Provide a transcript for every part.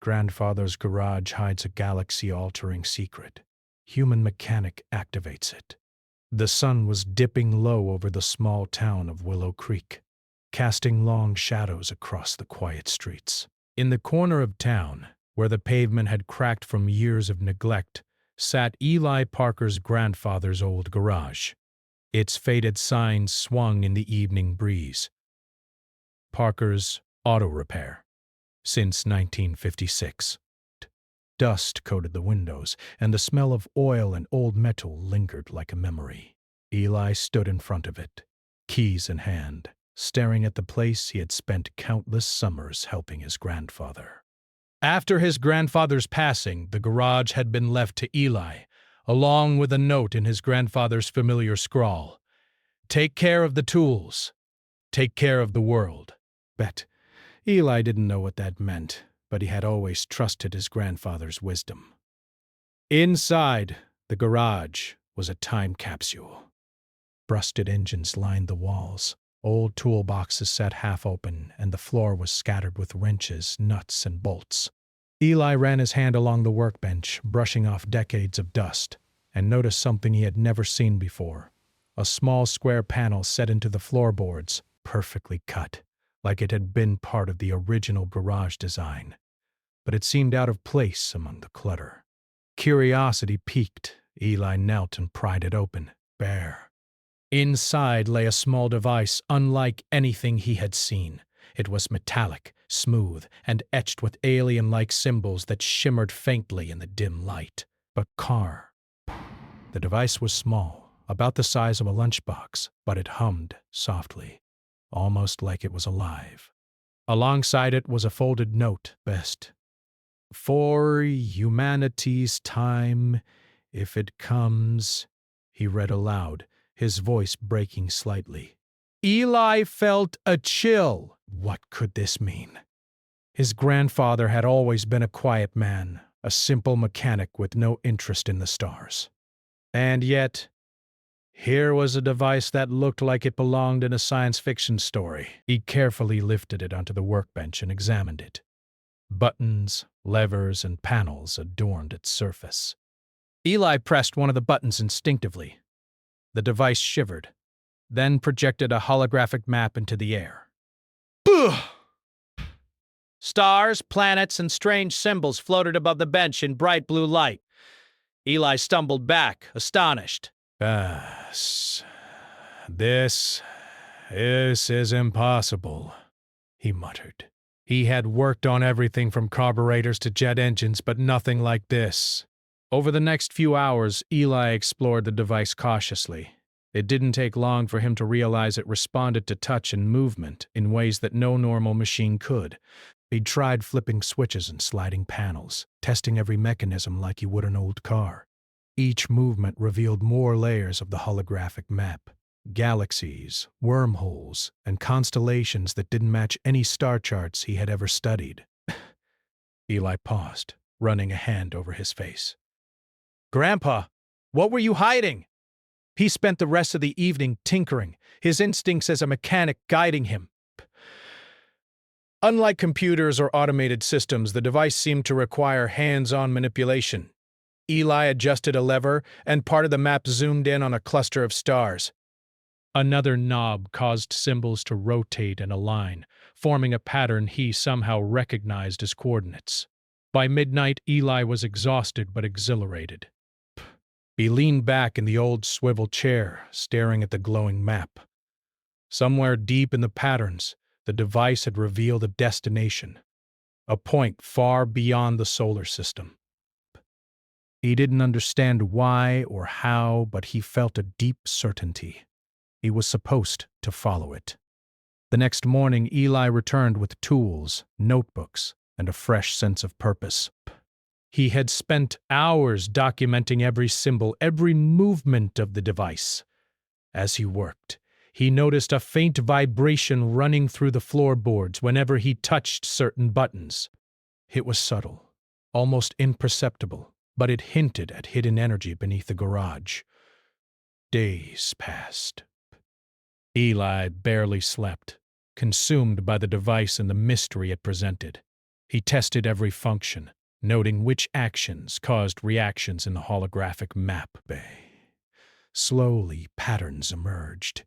Grandfather's garage hides a galaxy-altering secret. Human mechanic activates it. The sun was dipping low over the small town of Willow Creek, casting long shadows across the quiet streets. In the corner of town, where the pavement had cracked from years of neglect, sat Eli Parker's grandfather's old garage. Its faded signs swung in the evening breeze. Parker's Auto Repair, since 1956. Dust coated the windows, and the smell of oil and old metal lingered like a memory. Eli stood in front of it, keys in hand, staring at the place he had spent countless summers helping his grandfather. After his grandfather's passing, the garage had been left to Eli, along with a note in his grandfather's familiar scrawl. "Take care of the tools. Take care of the world." Bet Eli didn't know what that meant, but he had always trusted his grandfather's wisdom. Inside the garage was a time capsule. Rusted engines lined the walls. Old toolboxes sat half open, and the floor was scattered with wrenches, nuts, and bolts. Eli ran his hand along the workbench, brushing off decades of dust, and noticed something he had never seen before. A small square panel set into the floorboards, perfectly cut, like it had been part of the original garage design. But it seemed out of place among the clutter. Curiosity piqued. Eli knelt and pried it open, bare. Inside lay a small device unlike anything he had seen. It was metallic, smooth, and etched with alien-like symbols that shimmered faintly in the dim light. But the device was small, about the size of a lunchbox, but it hummed softly, almost like it was alive. Alongside it was a folded note, best. "For humanity's time, if it comes," he read aloud, his voice breaking slightly. Eli felt a chill. What could this mean? His grandfather had always been a quiet man, a simple mechanic with no interest in the stars. And yet, here was a device that looked like it belonged in a science fiction story. He carefully lifted it onto the workbench and examined it. Buttons, levers, and panels adorned its surface. Eli pressed one of the buttons instinctively. The device shivered, then projected a holographic map into the air. Buh! Stars, planets, and strange symbols floated above the bench in bright blue light. Eli stumbled back, astonished. This is impossible," he muttered. He had worked on everything from carburetors to jet engines, but nothing like this. Over the next few hours, Eli explored the device cautiously. It didn't take long for him to realize it responded to touch and movement in ways that no normal machine could. He'd tried flipping switches and sliding panels, testing every mechanism like he would an old car. Each movement revealed more layers of the holographic map. Galaxies, wormholes, and constellations that didn't match any star charts he had ever studied. Eli paused, running a hand over his face. "Grandpa, what were you hiding?" He spent the rest of the evening tinkering, his instincts as a mechanic guiding him. Unlike computers or automated systems, the device seemed to require hands-on manipulation. Eli adjusted a lever, and part of the map zoomed in on a cluster of stars. Another knob caused symbols to rotate and align, forming a pattern he somehow recognized as coordinates. By midnight, Eli was exhausted but exhilarated. He leaned back in the old swivel chair, staring at the glowing map. Somewhere deep in the patterns, the device had revealed a destination, a point far beyond the solar system. He didn't understand why or how, but he felt a deep certainty. He was supposed to follow it. The next morning, Eli returned with tools, notebooks, and a fresh sense of purpose. He had spent hours documenting every symbol, every movement of the device. As he worked, he noticed a faint vibration running through the floorboards whenever he touched certain buttons. It was subtle, almost imperceptible, but it hinted at hidden energy beneath the garage. Days passed. Eli barely slept, consumed by the device and the mystery it presented. He tested every function, noting which actions caused reactions in the holographic map bay. Slowly, patterns emerged.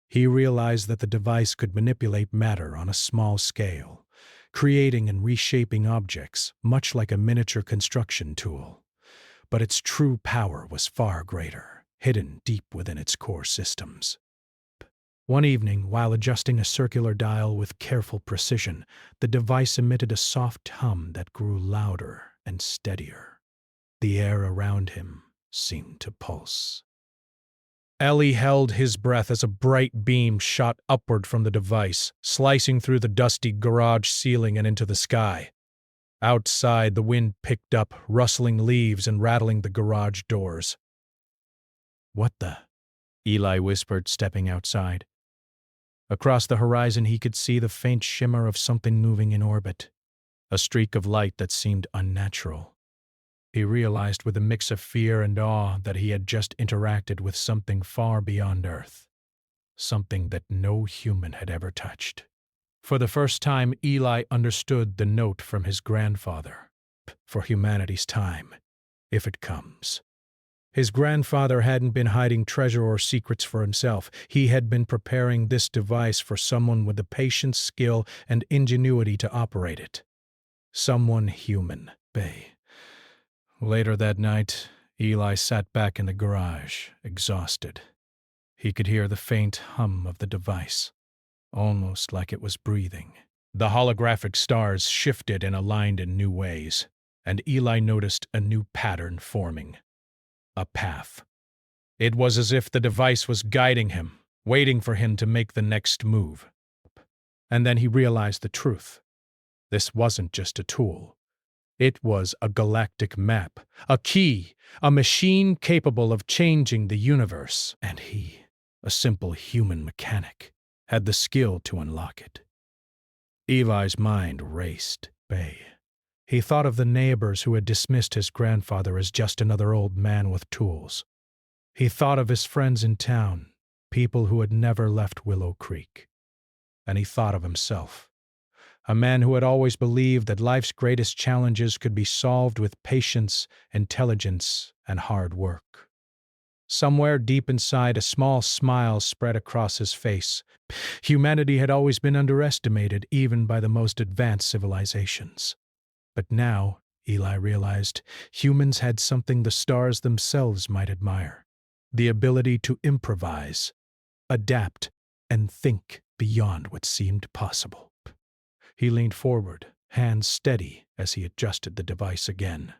He realized that the device could manipulate matter on a small scale, creating and reshaping objects, much like a miniature construction tool. But its true power was far greater, hidden deep within its core systems. One evening, while adjusting a circular dial with careful precision, the device emitted a soft hum that grew louder and steadier. The air around him seemed to pulse. Ellie held his breath as a bright beam shot upward from the device, slicing through the dusty garage ceiling and into the sky. Outside, the wind picked up, rustling leaves and rattling the garage doors. "What the?" Eli whispered, stepping outside. Across the horizon, he could see the faint shimmer of something moving in orbit, a streak of light that seemed unnatural. He realized with a mix of fear and awe that he had just interacted with something far beyond Earth, something that no human had ever touched. For the first time, Eli understood the note from his grandfather. For humanity's time, if it comes. His grandfather hadn't been hiding treasure or secrets for himself. He had been preparing this device for someone with the patience, skill, and ingenuity to operate it. Someone human, Bay. Later that night, Eli sat back in the garage, exhausted. He could hear the faint hum of the device, almost like it was breathing. The holographic stars shifted and aligned in new ways, and Eli noticed a new pattern forming. A path. It was as if the device was guiding him, waiting for him to make the next move. And then he realized the truth. This wasn't just a tool. It was a galactic map, a key, a machine capable of changing the universe. And he, a simple human mechanic, had the skill to unlock it. Eli's mind raced. Bay. He thought of the neighbors who had dismissed his grandfather as just another old man with tools. He thought of his friends in town, people who had never left Willow Creek. And he thought of himself, a man who had always believed that life's greatest challenges could be solved with patience, intelligence, and hard work. Somewhere deep inside, a small smile spread across his face. Humanity had always been underestimated, even by the most advanced civilizations. But now, Eli realized, humans had something the stars themselves might admire: the ability to improvise, adapt, and think beyond what seemed possible. He leaned forward, hands steady as he adjusted the device again.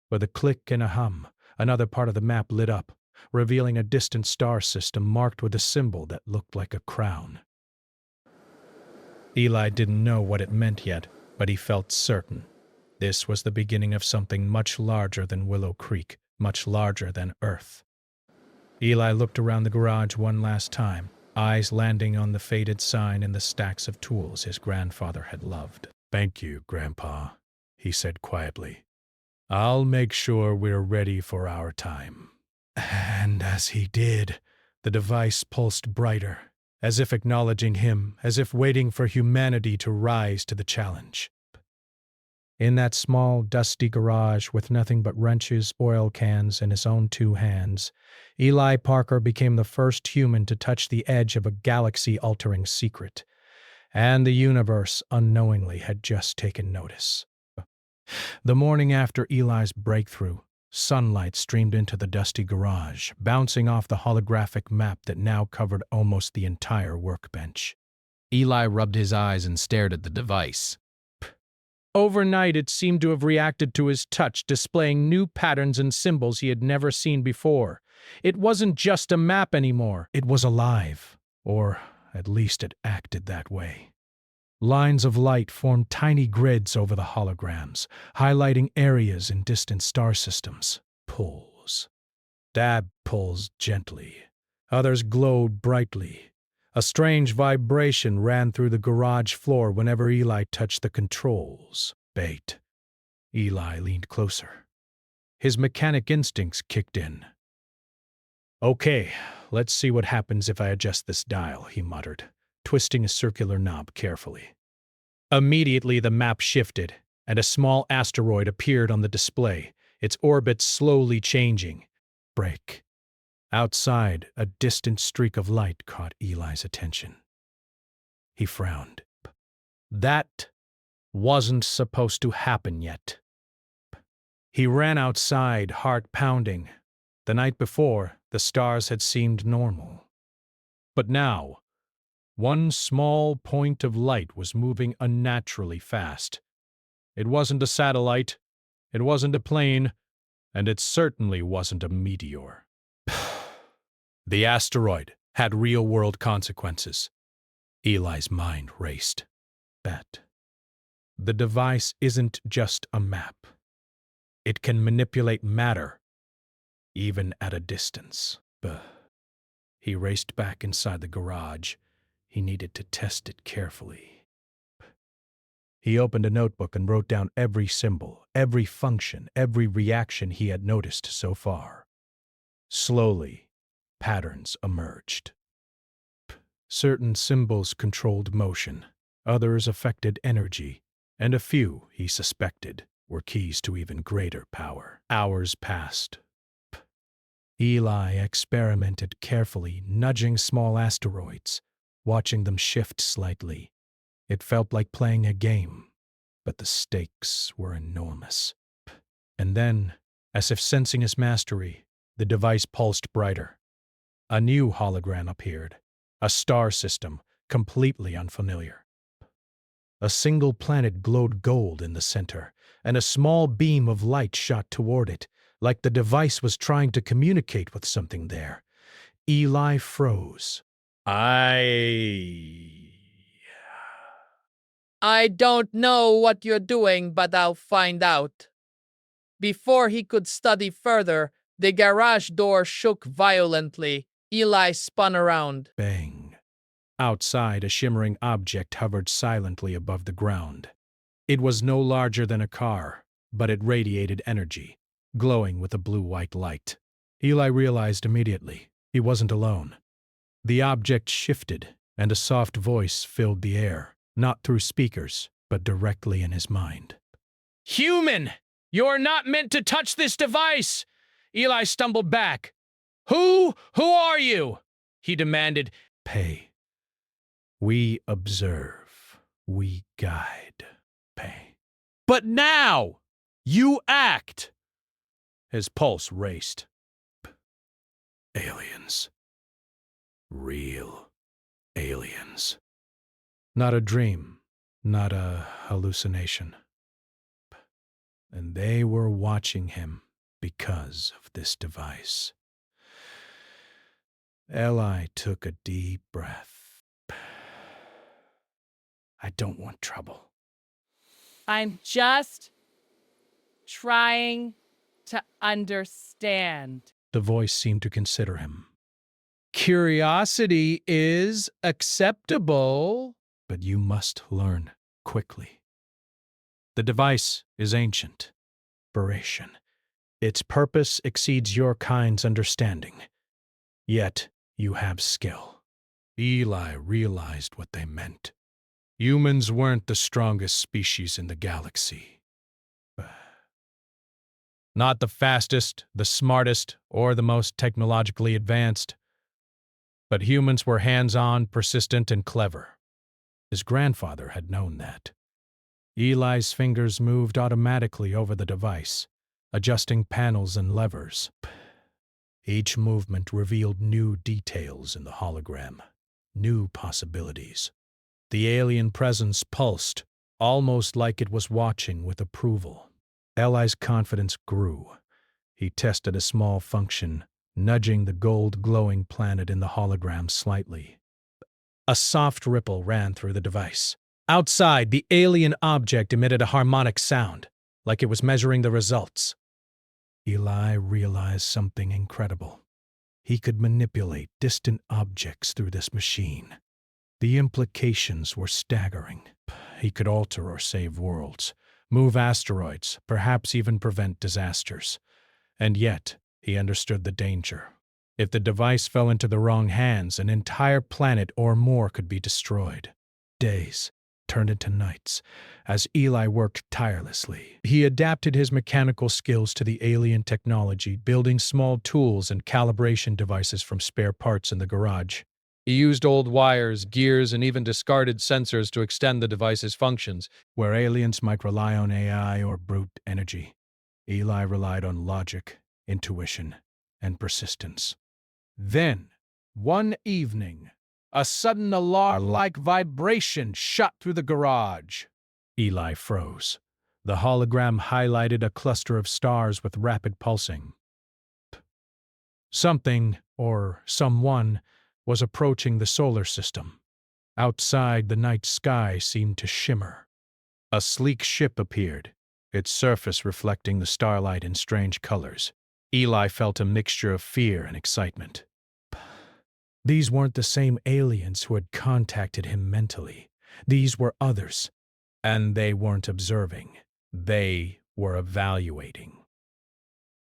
With a click and a hum, another part of the map lit up, revealing a distant star system marked with a symbol that looked like a crown. Eli didn't know what it meant yet, but he felt certain. This was the beginning of something much larger than Willow Creek, much larger than Earth. Eli looked around the garage one last time, eyes landing on the faded sign and the stacks of tools his grandfather had loved. "Thank you, Grandpa," he said quietly. "I'll make sure we're ready for our time." And as he did, the device pulsed brighter, as if acknowledging him, as if waiting for humanity to rise to the challenge. In that small, dusty garage with nothing but wrenches, oil cans, and his own 2 hands, Eli Parker became the first human to touch the edge of a galaxy-altering secret, and the universe unknowingly had just taken notice. The morning after Eli's breakthrough, sunlight streamed into the dusty garage, bouncing off the holographic map that now covered almost the entire workbench. Eli rubbed his eyes and stared at the device. Overnight, it seemed to have reacted to his touch, displaying new patterns and symbols he had never seen before. It wasn't just a map anymore. It was alive, or at least it acted that way. Lines of light formed tiny grids over the holograms, highlighting areas in distant star systems. Pulls. Dab pulls gently. Others glowed brightly. A strange vibration ran through the garage floor whenever Eli touched the controls. Bait. Eli leaned closer. His mechanic instincts kicked in. "Okay, let's see what happens if I adjust this dial," he muttered, twisting a circular knob carefully. Immediately, the map shifted, and a small asteroid appeared on the display, its orbit slowly changing. Break. Outside, a distant streak of light caught Eli's attention. He frowned. That wasn't supposed to happen yet. He ran outside, heart pounding. The night before, the stars had seemed normal. But now, one small point of light was moving unnaturally fast. It wasn't a satellite, it wasn't a plane, and it certainly wasn't a meteor. The asteroid had real-world consequences. Eli's mind raced. Bet. The device isn't just a map. It can manipulate matter, even at a distance. He raced back inside the garage. He needed to test it carefully. He opened a notebook and wrote down every symbol, every function, every reaction he had noticed so far. Slowly, patterns emerged. Certain symbols controlled motion, others affected energy, and a few, he suspected, were keys to even greater power. Hours passed. Eli experimented carefully, nudging small asteroids, watching them shift slightly. It felt like playing a game, but the stakes were enormous. And then, as if sensing his mastery, the device pulsed brighter. A new hologram appeared, a star system, completely unfamiliar. A single planet glowed gold in the center, and a small beam of light shot toward it, like the device was trying to communicate with something there. Eli froze. I don't know what you're doing, but I'll find out. Before he could study further, the garage door shook violently. Eli spun around. Bang. Outside, a shimmering object hovered silently above the ground. It was no larger than a car, but it radiated energy, glowing with a blue-white light. Eli realized immediately he wasn't alone. The object shifted, and a soft voice filled the air, not through speakers, but directly in his mind. "Human! You're not meant to touch this device!" Eli stumbled back. Who are you?" he demanded. Pay. We observe. We guide. Pay. But now! You act! His pulse raced. Aliens. Real aliens. Not a dream, not a hallucination. And they were watching him because of this device. Eli took a deep breath. I don't want trouble. I'm just trying to understand. The voice seemed to consider him. Curiosity is acceptable, but you must learn quickly. The device is ancient, Beration. Its purpose exceeds your kind's understanding. Yet you have skill. Eli realized what they meant. Humans weren't the strongest species in the galaxy. Not the fastest, the smartest, or the most technologically advanced. But humans were hands-on, persistent, and clever. His grandfather had known that. Eli's fingers moved automatically over the device, adjusting panels and levers. Each movement revealed new details in the hologram, new possibilities. The alien presence pulsed, almost like it was watching with approval. Eli's confidence grew. He tested a small function, nudging the gold-glowing planet in the hologram slightly. A soft ripple ran through the device. Outside, the alien object emitted a harmonic sound, like it was measuring the results. Eli realized something incredible. He could manipulate distant objects through this machine. The implications were staggering. He could alter or save worlds, move asteroids, perhaps even prevent disasters. And yet, he understood the danger. If the device fell into the wrong hands, an entire planet or more could be destroyed. Days, turned into nights as Eli worked tirelessly. He adapted his mechanical skills to the alien technology, building small tools and calibration devices from spare parts in the garage. He used old wires, gears, and even discarded sensors to extend the device's functions. Where aliens might rely on AI or brute energy, Eli relied on logic, intuition, and persistence. Then, one evening, a sudden alarm-like vibration shot through the garage. Eli froze. The hologram highlighted a cluster of stars with rapid pulsing. Something, or someone, was approaching the solar system. Outside, the night sky seemed to shimmer. A sleek ship appeared, its surface reflecting the starlight in strange colors. Eli felt a mixture of fear and excitement. These weren't the same aliens who had contacted him mentally. These were others, and they weren't observing. They were evaluating.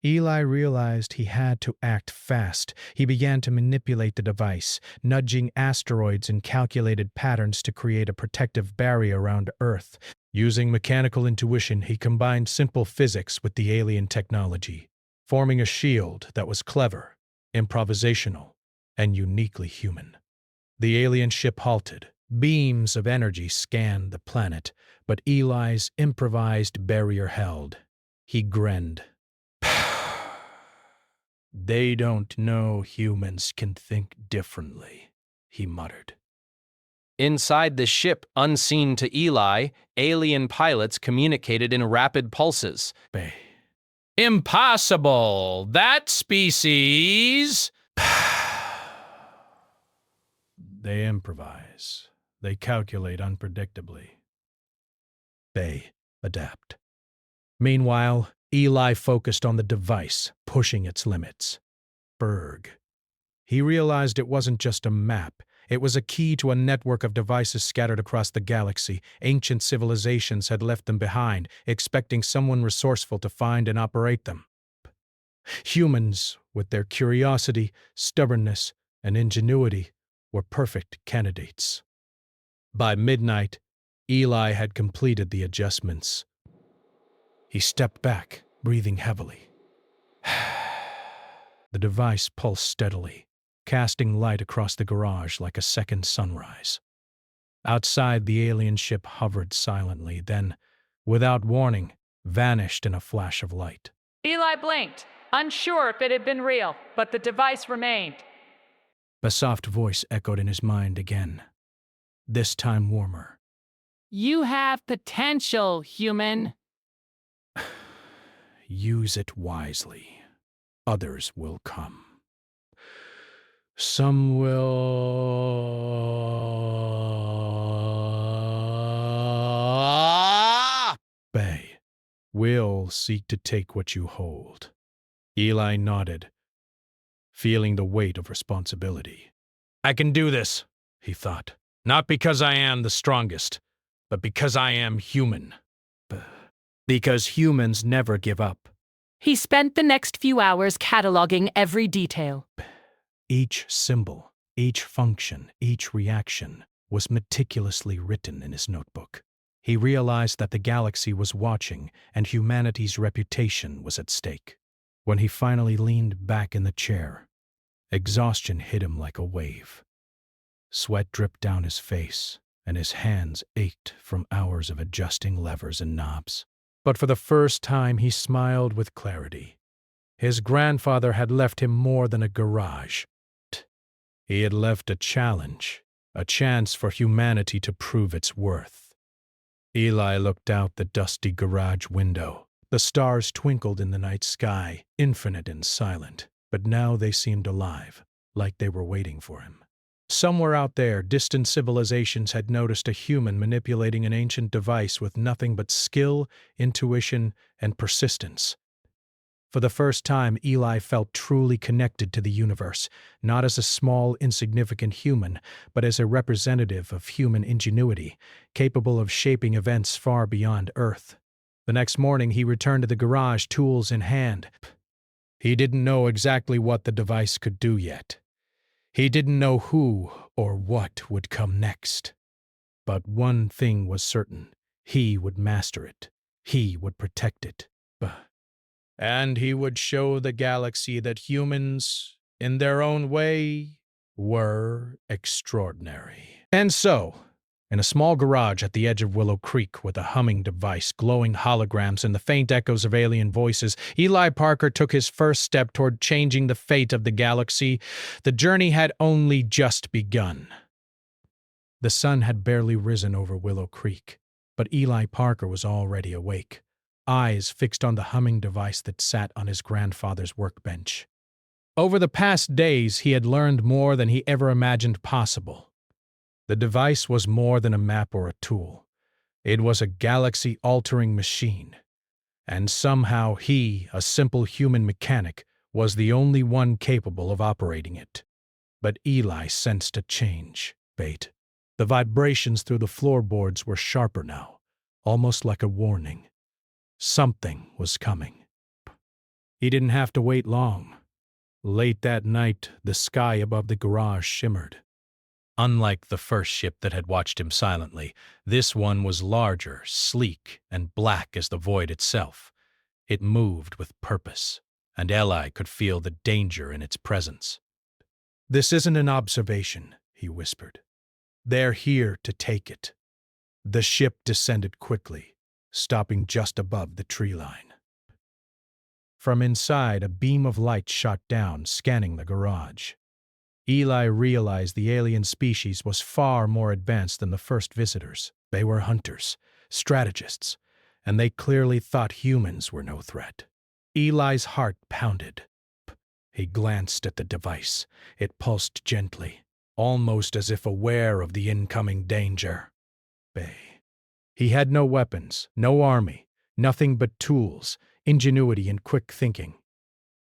Eli realized he had to act fast. He began to manipulate the device, nudging asteroids in calculated patterns to create a protective barrier around Earth. Using mechanical intuition, he combined simple physics with the alien technology, forming a shield that was clever, improvisational, and uniquely human. The alien ship halted. Beams of energy scanned the planet, but Eli's improvised barrier held. He grinned. They don't know humans can think differently, he muttered. Inside the ship, unseen to Eli, alien pilots communicated in rapid pulses. Bay. Impossible! That species... They improvise. They calculate unpredictably. They adapt. Meanwhile, Eli focused on the device, pushing its limits. Berg. He realized it wasn't just a map. It was a key to a network of devices scattered across the galaxy. Ancient civilizations had left them behind, expecting someone resourceful to find and operate them. Humans, with their curiosity, stubbornness, and ingenuity, were perfect candidates. By midnight, Eli had completed the adjustments. He stepped back, breathing heavily. The device pulsed steadily, casting light across the garage like a second sunrise. Outside, the alien ship hovered silently, then, without warning, vanished in a flash of light. Eli blinked, unsure if it had been real, but the device remained. A soft voice echoed in his mind again, this time warmer. You have potential, human. Use it wisely. Others will come. Some will seek to take what you hold. Eli nodded, feeling the weight of responsibility. I can do this, he thought. Not because I am the strongest, but because I am human. Because humans never give up. He spent the next few hours cataloging every detail. Each symbol, each function, each reaction was meticulously written in his notebook. He realized that the galaxy was watching and humanity's reputation was at stake. When he finally leaned back in the chair, exhaustion hit him like a wave. Sweat dripped down his face, and his hands ached from hours of adjusting levers and knobs. But for the first time, he smiled with clarity. His grandfather had left him more than a garage. He had left a challenge, a chance for humanity to prove its worth. Eli looked out the dusty garage window. The stars twinkled in the night sky, infinite and silent, but now they seemed alive, like they were waiting for him. Somewhere out there, distant civilizations had noticed a human manipulating an ancient device with nothing but skill, intuition, and persistence. For the first time, Eli felt truly connected to the universe, not as a small, insignificant human, but as a representative of human ingenuity, capable of shaping events far beyond Earth. The next morning, he returned to the garage, tools in hand. He didn't know exactly what the device could do yet. He didn't know who or what would come next. But one thing was certain. He would master it. He would protect it. And he would show the galaxy that humans, in their own way, were extraordinary. And so, in a small garage at the edge of Willow Creek with a humming device, glowing holograms, and the faint echoes of alien voices, Eli Parker took his first step toward changing the fate of the galaxy. The journey had only just begun. The sun had barely risen over Willow Creek, but Eli Parker was already awake, eyes fixed on the humming device that sat on his grandfather's workbench. Over the past days, he had learned more than he ever imagined possible. The device was more than a map or a tool. It was a galaxy-altering machine. And somehow he, a simple human mechanic, was the only one capable of operating it. But Eli sensed a change. The vibrations through the floorboards were sharper now, almost like a warning. Something was coming. He didn't have to wait long. Late that night, the sky above the garage shimmered. Unlike the first ship that had watched him silently, this one was larger, sleek, and black as the void itself. It moved with purpose, and Eli could feel the danger in its presence. "This isn't an observation," he whispered. "They're here to take it." The ship descended quickly, stopping just above the tree line. From inside, a beam of light shot down, scanning the garage. Eli realized the alien species was far more advanced than the first visitors. They were hunters, strategists, and they clearly thought humans were no threat. Eli's heart pounded. He glanced at the device. It pulsed gently, almost as if aware of the incoming danger. He had no weapons, no army, nothing but tools, ingenuity, and quick thinking.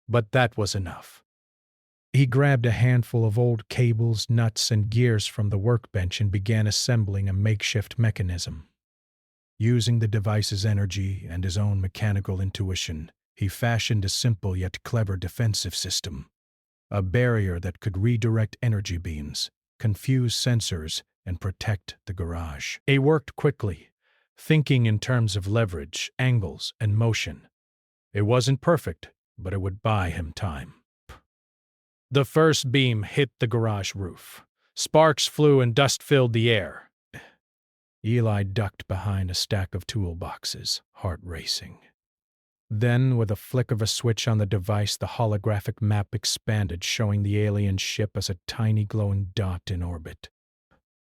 But that was enough. He grabbed a handful of old cables, nuts, and gears from the workbench and began assembling a makeshift mechanism. Using the device's energy and his own mechanical intuition, he fashioned a simple yet clever defensive system. A barrier that could redirect energy beams, confuse sensors, and protect the garage. He worked quickly, thinking in terms of leverage, angles, and motion. It wasn't perfect, but it would buy him time. The first beam hit the garage roof. Sparks flew and dust filled the air. Eli ducked behind a stack of toolboxes, heart racing. Then, with a flick of a switch on the device, the holographic map expanded, showing the alien ship as a tiny glowing dot in orbit.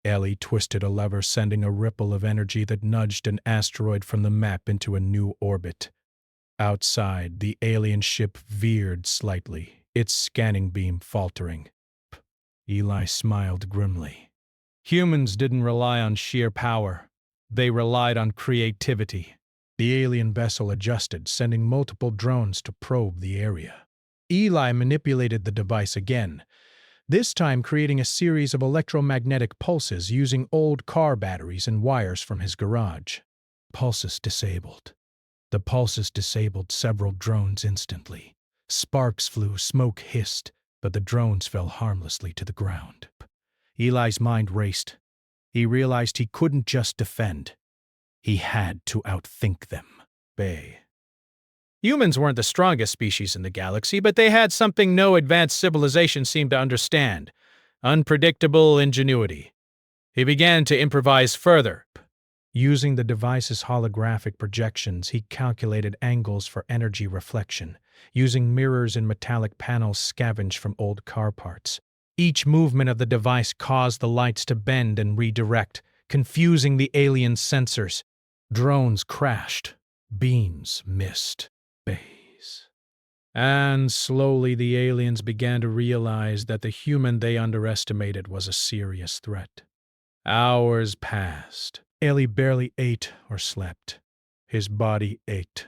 Ellie twisted a lever, sending a ripple of energy that nudged an asteroid from the map into a new orbit. Outside, the alien ship veered slightly, its scanning beam faltering. Eli smiled grimly. Humans didn't rely on sheer power. They relied on creativity. The alien vessel adjusted, sending multiple drones to probe the area. Eli manipulated the device again, this time creating a series of electromagnetic pulses using old car batteries and wires from his garage. Pulses disabled. The pulses disabled several drones instantly. Sparks flew, smoke hissed, but the drones fell harmlessly to the ground. Eli's mind raced. He realized he couldn't just defend. He had to outthink them. Humans weren't the strongest species in the galaxy, but they had something no advanced civilization seemed to understand: unpredictable ingenuity. He began to improvise further. Using the device's holographic projections, he calculated angles for energy reflection, using mirrors and metallic panels scavenged from old car parts. Each movement of the device caused the lights to bend and redirect, confusing the alien sensors. Drones crashed. Beams missed. And slowly the aliens began to realize that the human they underestimated was a serious threat. Hours passed. Ellie barely ate or slept. His body ached,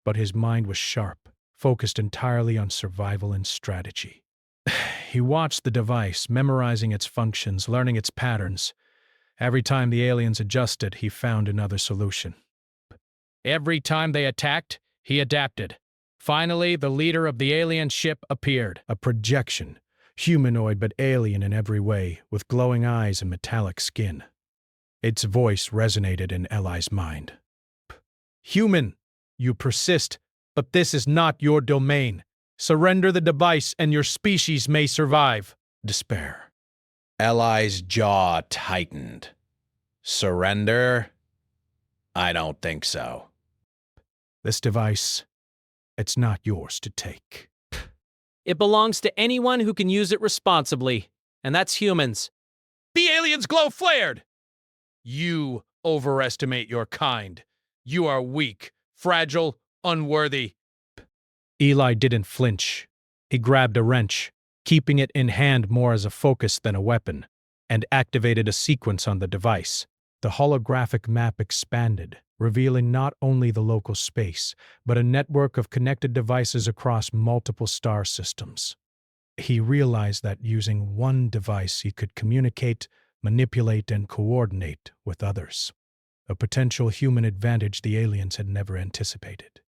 but his mind was sharp, focused entirely on survival and strategy. He watched the device, memorizing its functions, learning its patterns. Every time the aliens adjusted, he found another solution. Every time they attacked, he adapted. Finally, the leader of the alien ship appeared. A projection, humanoid but alien in every way, with glowing eyes and metallic skin. Its voice resonated in Eli's mind. Human, you persist, but this is not your domain. Surrender the device and your species may survive. Despair. Eli's jaw tightened. Surrender? I don't think so. This device, it's not yours to take. It belongs to anyone who can use it responsibly, and that's humans. The alien's glow flared! You overestimate your kind. You are weak, fragile, unworthy. Eli didn't flinch. He grabbed a wrench, keeping it in hand more as a focus than a weapon, and activated a sequence on the device. The holographic map expanded, revealing not only the local space, but a network of connected devices across multiple star systems. He realized that using one device he could communicate, manipulate, and coordinate with others, a potential human advantage the aliens had never anticipated.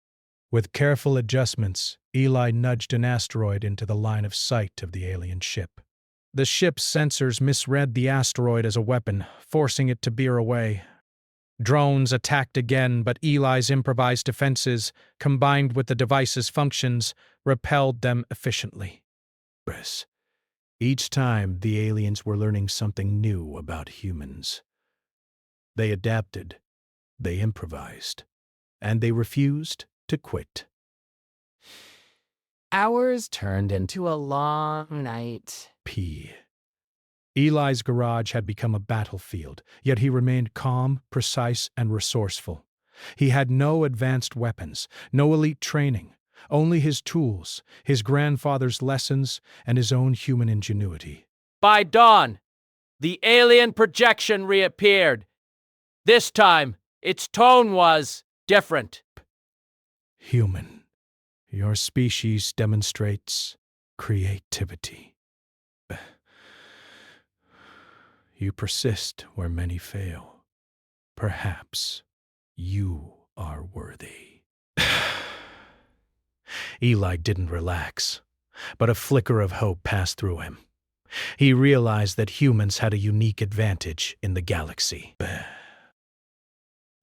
With careful adjustments, Eli nudged an asteroid into the line of sight of the alien ship. The ship's sensors misread the asteroid as a weapon, forcing it to veer away. Drones attacked again, but Eli's improvised defenses, combined with the device's functions, repelled them efficiently. Each time, the aliens were learning something new about humans. They adapted, they improvised, and they refused to quit. Hours turned into a long night. Eli's garage had become a battlefield, yet he remained calm, precise, and resourceful. He had no advanced weapons, no elite training, only his tools, his grandfather's lessons, and his own human ingenuity. By dawn, the alien projection reappeared. This time, its tone was different. Human, your species demonstrates creativity. You persist where many fail. Perhaps you are worthy. Eli didn't relax, but a flicker of hope passed through him. He realized that humans had a unique advantage in the galaxy.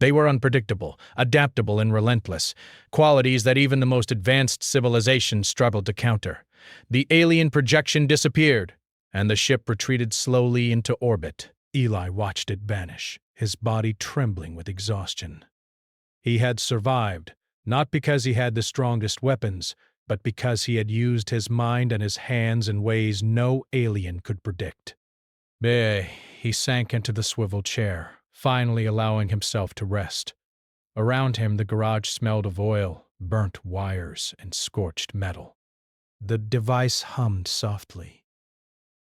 They were unpredictable, adaptable, and relentless, qualities that even the most advanced civilizations struggled to counter. The alien projection disappeared, and the ship retreated slowly into orbit. Eli watched it vanish, his body trembling with exhaustion. He had survived, not because he had the strongest weapons, but because he had used his mind and his hands in ways no alien could predict. He sank into the swivel chair, finally allowing himself to rest. Around him, the garage smelled of oil, burnt wires, and scorched metal. The device hummed softly,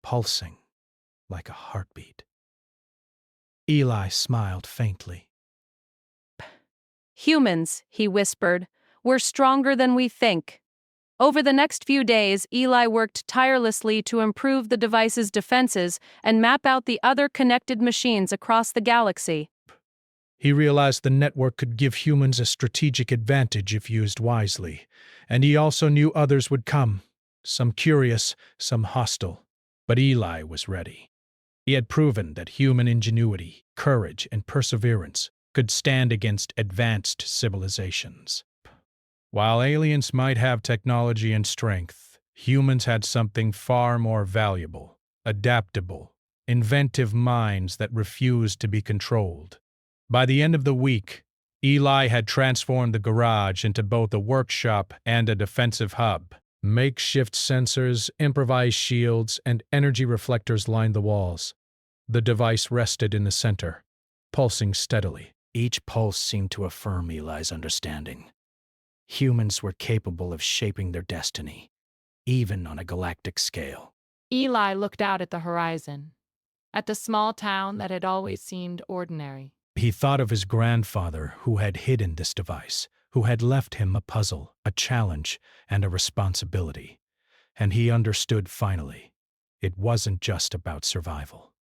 pulsing like a heartbeat. Eli smiled faintly. Humans, he whispered, we're stronger than we think. Over the next few days, Eli worked tirelessly to improve the device's defenses and map out the other connected machines across the galaxy. He realized the network could give humans a strategic advantage if used wisely, and he also knew others would come, some curious, some hostile. But Eli was ready. He had proven that human ingenuity, courage, and perseverance could stand against advanced civilizations. While aliens might have technology and strength, humans had something far more valuable, adaptable, inventive minds that refused to be controlled. By the end of the week, Eli had transformed the garage into both a workshop and a defensive hub. Makeshift sensors, improvised shields, and energy reflectors lined the walls. The device rested in the center, pulsing steadily. Each pulse seemed to affirm Eli's understanding. Humans were capable of shaping their destiny, even on a galactic scale. Eli looked out at the horizon, at the small town that had always seemed ordinary. He thought of his grandfather who had hidden this device, who had left him a puzzle, a challenge, and a responsibility. And he understood finally. It wasn't just about survival.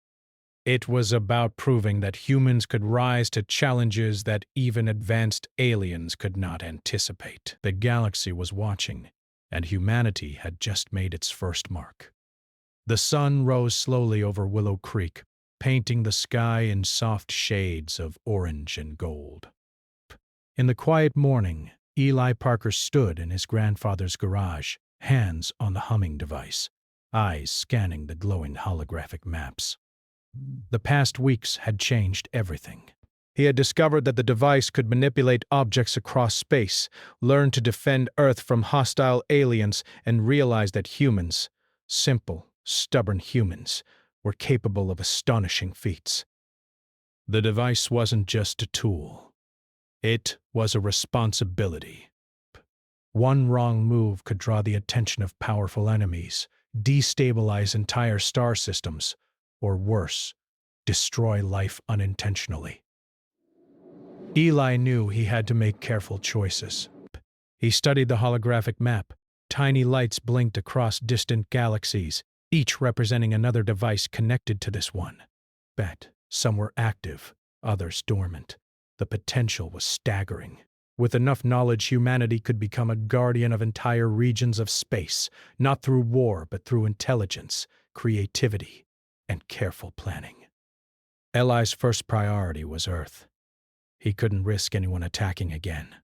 It was about proving that humans could rise to challenges that even advanced aliens could not anticipate. The galaxy was watching, and humanity had just made its first mark. The sun rose slowly over Willow Creek, painting the sky in soft shades of orange and gold. In the quiet morning, Eli Parker stood in his grandfather's garage, hands on the humming device, eyes scanning the glowing holographic maps. The past weeks had changed everything. He had discovered that the device could manipulate objects across space, learn to defend Earth from hostile aliens, and realize that humans, simple, stubborn humans, were capable of astonishing feats. The device wasn't just a tool. It was a responsibility. One wrong move could draw the attention of powerful enemies, destabilize entire star systems, or worse, destroy life unintentionally. Eli knew he had to make careful choices. He studied the holographic map. Tiny lights blinked across distant galaxies, each representing another device connected to this one. Bet some were active, others dormant. The potential was staggering. With enough knowledge, humanity could become a guardian of entire regions of space, not through war, but through intelligence, creativity, and careful planning. Eli's first priority was Earth. He couldn't risk anyone attacking again.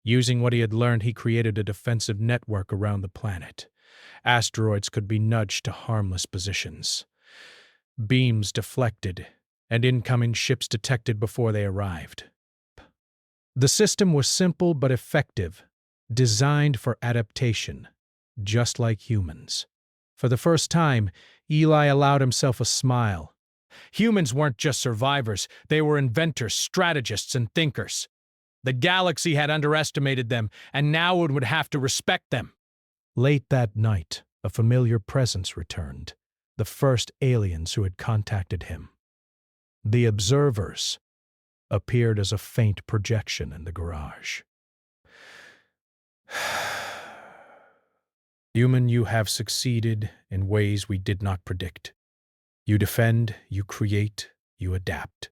Using what he had learned, he created a defensive network around the planet. Asteroids could be nudged to harmless positions. Beams deflected, and incoming ships detected before they arrived. The system was simple but effective, designed for adaptation, just like humans. For the first time, Eli allowed himself a smile. Humans weren't just survivors, they were inventors, strategists, and thinkers. The galaxy had underestimated them, and now it would have to respect them. Late that night, a familiar presence returned, the first aliens who had contacted him. The observers appeared as a faint projection in the garage. Human, you have succeeded in ways we did not predict. You defend, you create, you adapt.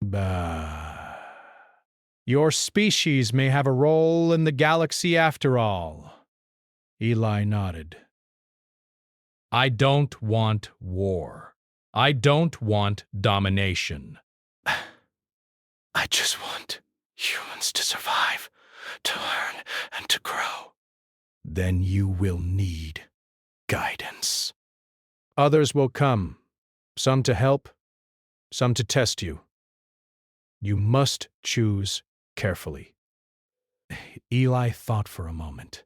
Your species may have a role in the galaxy after all. Eli nodded. I don't want war. I don't want domination. I just want humans to survive, to learn, and to grow. Then you will need guidance. Others will come. Some to help, some to test you. You must choose carefully. Eli thought for a moment.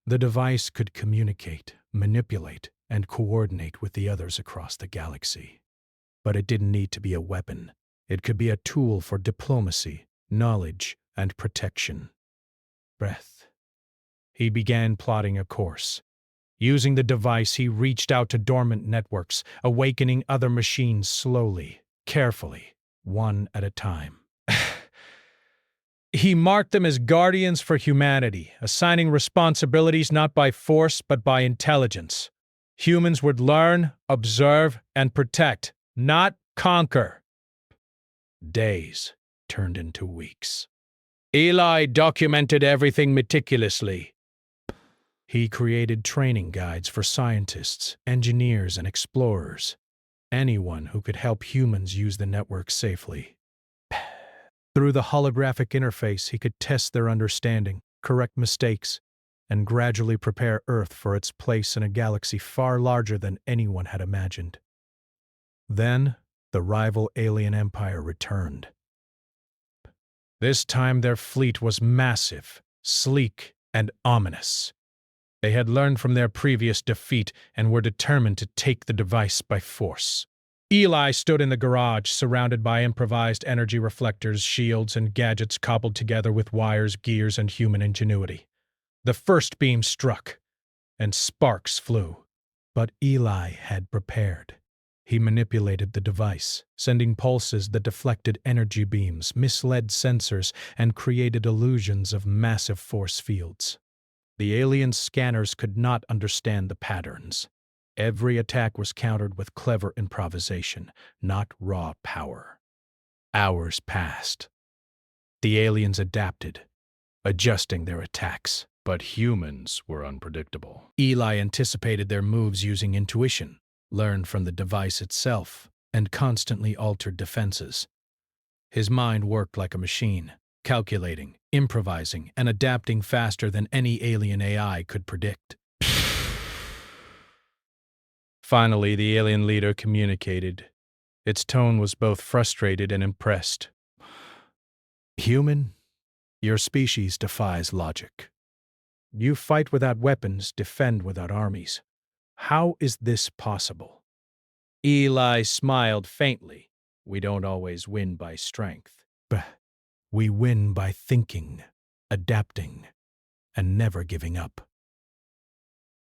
The device could communicate, manipulate, and coordinate with the others across the galaxy. But it didn't need to be a weapon. It could be a tool for diplomacy, knowledge, and protection. Breath. He began plotting a course. Using the device, he reached out to dormant networks, awakening other machines slowly, carefully, one at a time. He marked them as guardians for humanity, assigning responsibilities not by force but by intelligence. Humans would learn, observe, and protect, not conquer. Days turned into weeks. Eli documented everything meticulously. He created training guides for scientists, engineers, and explorers, anyone who could help humans use the network safely. Through the holographic interface, he could test their understanding, correct mistakes, and gradually prepare Earth for its place in a galaxy far larger than anyone had imagined. Then, the rival alien empire returned. This time their fleet was massive, sleek, and ominous. They had learned from their previous defeat and were determined to take the device by force. Eli stood in the garage, surrounded by improvised energy reflectors, shields, and gadgets cobbled together with wires, gears, and human ingenuity. The first beam struck, and sparks flew. But Eli had prepared. He manipulated the device, sending pulses that deflected energy beams, misled sensors, and created illusions of massive force fields. The alien scanners could not understand the patterns. Every attack was countered with clever improvisation, not raw power. Hours passed. The aliens adapted, adjusting their attacks. But humans were unpredictable. Eli anticipated their moves using intuition, learned from the device itself, and constantly altered defenses. His mind worked like a machine, calculating, improvising, and adapting faster than any alien AI could predict. Finally, the alien leader communicated. Its tone was both frustrated and impressed. Human, your species defies logic. You fight without weapons, defend without armies. How is this possible? Eli smiled faintly. We don't always win by strength. We win by thinking, adapting, and never giving up.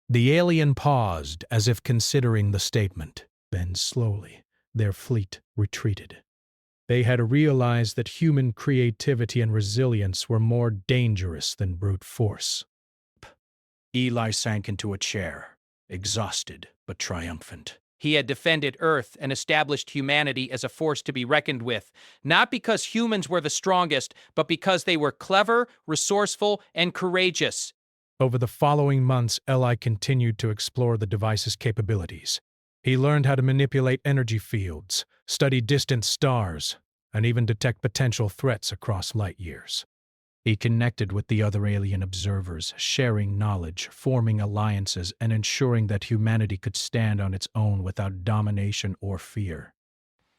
The alien paused as if considering the statement. Then slowly, their fleet retreated. They had realized that human creativity and resilience were more dangerous than brute force. Eli sank into a chair, exhausted but triumphant. He had defended Earth and established humanity as a force to be reckoned with, not because humans were the strongest, but because they were clever, resourceful, and courageous. Over the following months, Eli continued to explore the device's capabilities. He learned how to manipulate energy fields, study distant stars, and even detect potential threats across light years. He connected with the other alien observers, sharing knowledge, forming alliances, and ensuring that humanity could stand on its own without domination or fear.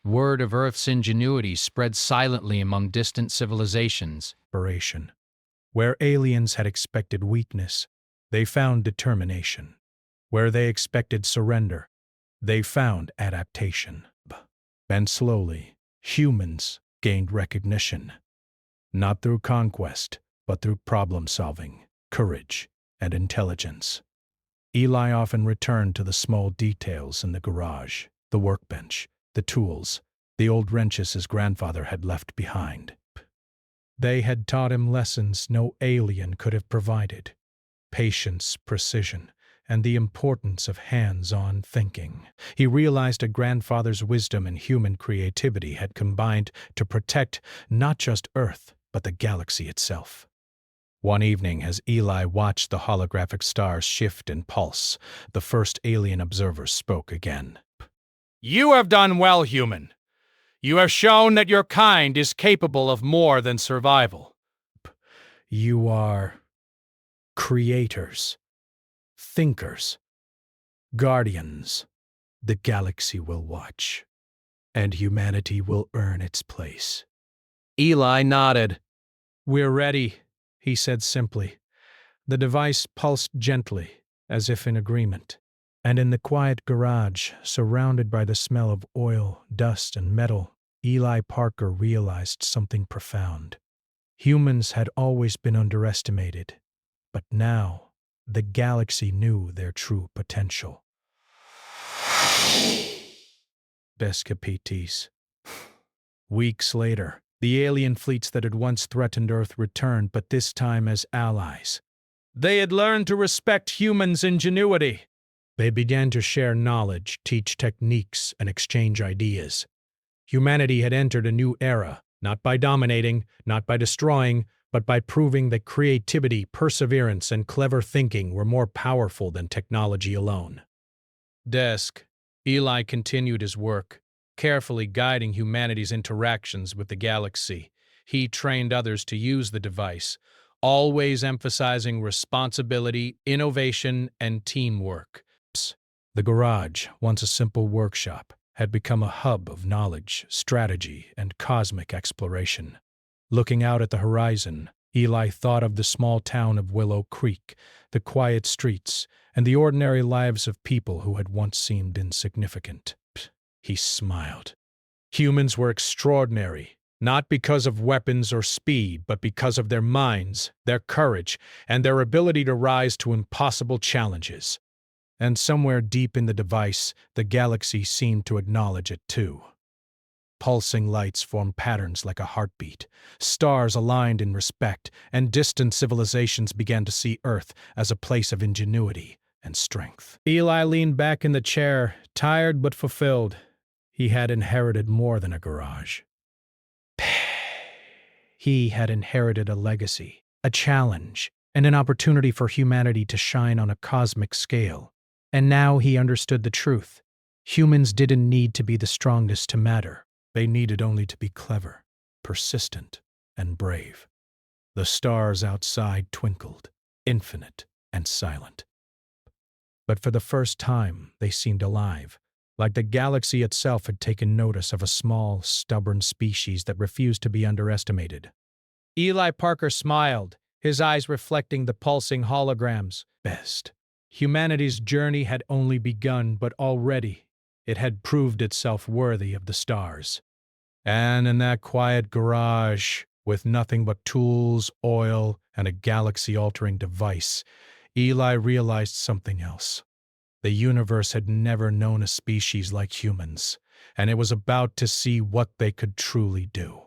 Word of Earth's ingenuity spread silently among distant civilizations. Where aliens had expected weakness, they found determination. Where they expected surrender, they found adaptation. And slowly, humans gained recognition. Not through conquest, but through problem-solving, courage, and intelligence. Eli often returned to the small details in the garage, the workbench, the tools, the old wrenches his grandfather had left behind. They had taught him lessons no alien could have provided: patience, precision, and the importance of hands-on thinking. He realized a grandfather's wisdom and human creativity had combined to protect not just Earth, but the galaxy itself. One evening, as Eli watched the holographic stars shift and pulse, the first alien observer spoke again. You have done well, human. You have shown that your kind is capable of more than survival. You are creators, thinkers, guardians. The galaxy will watch, and humanity will earn its place. Eli nodded. We're ready, he said simply. The device pulsed gently, as if in agreement. And in the quiet garage, surrounded by the smell of oil, dust, and metal, Eli Parker realized something profound. Humans had always been underestimated, but now the galaxy knew their true potential. Bescapites. Weeks later, the alien fleets that had once threatened Earth returned, but this time as allies. They had learned to respect humans' ingenuity. They began to share knowledge, teach techniques, and exchange ideas. Humanity had entered a new era, not by dominating, not by destroying, but by proving that creativity, perseverance, and clever thinking were more powerful than technology alone. Desk. Eli continued his work, carefully guiding humanity's interactions with the galaxy. He trained others to use the device, always emphasizing responsibility, innovation, and teamwork. The garage, once a simple workshop, had become a hub of knowledge, strategy, and cosmic exploration. Looking out at the horizon, Eli thought of the small town of Willow Creek, the quiet streets, and the ordinary lives of people who had once seemed insignificant. He smiled. Humans were extraordinary, not because of weapons or speed, but because of their minds, their courage, and their ability to rise to impossible challenges. And somewhere deep in the device, the galaxy seemed to acknowledge it too. Pulsing lights formed patterns like a heartbeat. Stars aligned in respect, and distant civilizations began to see Earth as a place of ingenuity and strength. Eli leaned back in the chair, tired but fulfilled. He had inherited more than a garage. He had inherited a legacy, a challenge, and an opportunity for humanity to shine on a cosmic scale. And now he understood the truth. Humans didn't need to be the strongest to matter. They needed only to be clever, persistent, and brave. The stars outside twinkled, infinite and silent. But for the first time, they seemed alive, like the galaxy itself had taken notice of a small, stubborn species that refused to be underestimated. Eli Parker smiled, his eyes reflecting the pulsing holograms. Best. Humanity's journey had only begun, but already it had proved itself worthy of the stars. And in that quiet garage, with nothing but tools, oil, and a galaxy-altering device, Eli realized something else. The universe had never known a species like humans, and it was about to see what they could truly do.